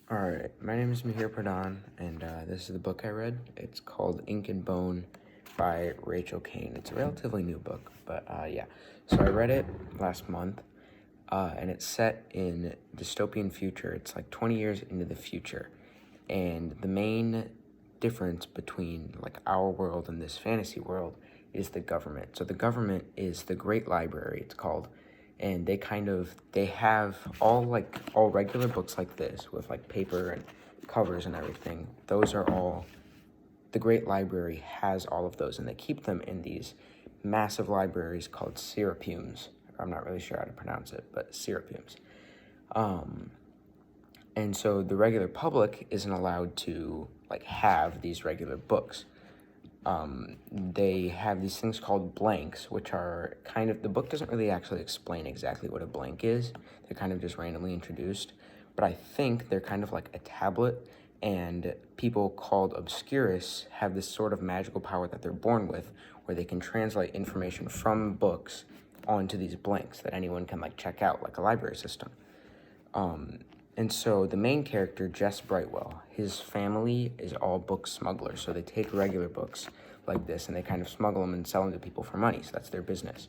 Alright, my name is Mihir, and this is the book I read. It's called Ink and Bone by Rachel Kane. It's a relatively new book, but yeah. So I read it last month, and it's set in dystopian future. It's like 20 years into the future, and the main difference between like our world and this fantasy world is the government. So the government is the Great Library, it's called, and they have all regular books like this with like paper and covers and everything. Those are all, the Great Library has all of those, and they keep them in these massive libraries called syrupums. I'm not really sure how to pronounce it, but syrupums. And so the regular public isn't allowed to like have these regular books. They have these things called blanks, which are kind of, the book doesn't really actually explain exactly what a blank is. They're kind of just randomly introduced, but I think they're kind of like a tablet, and people called obscurists have this sort of magical power that they're born with, where they can translate information from books onto these blanks that anyone can like check out, like a library system. And so the main character, Jess Brightwell, his family is all book smugglers. So they take regular books like this and they kind of smuggle them and sell them to people for money. So that's their business.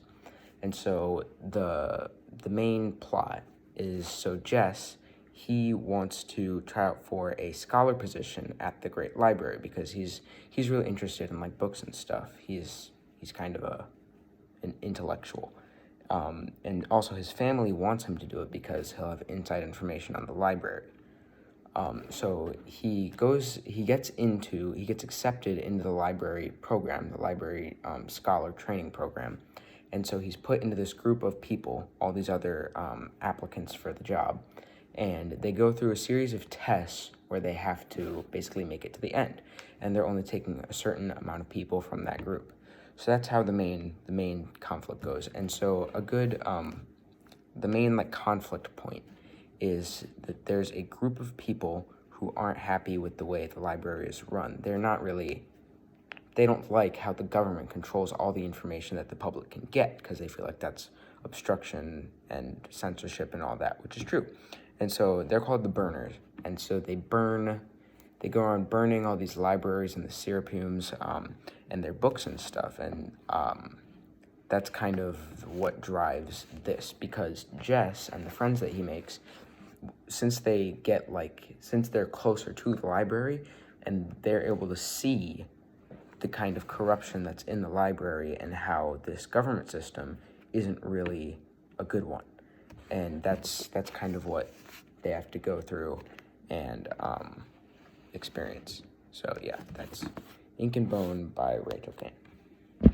And so the main plot is, so Jess, he wants to try out for a scholar position at the Great Library because he's really interested in like books and stuff. He's kind of an intellectual. And also his family wants him to do it because he'll have inside information on the library. So he gets accepted into the library program, the library scholar training program. And so he's put into this group of people, all these other applicants for the job. And they go through a series of tests where they have to basically make it to the end. And they're only taking a certain amount of people from that group. So that's how the main conflict goes. And so the main like conflict point is that there's a group of people who aren't happy with the way the library is run. They don't like how the government controls all the information that the public can get, because they feel like that's obstruction and censorship and all that, which is true. And so they're called the burners. And so they go around burning all these libraries and the syrupums and their books and stuff. And that's kind of what drives this, because Jess and the friends that he makes, since they're closer to the library and they're able to see the kind of corruption that's in the library and how this government system isn't really a good one. And that's kind of what they have to go through and experience. So yeah, that's Ink and Bone by Rachel Kane.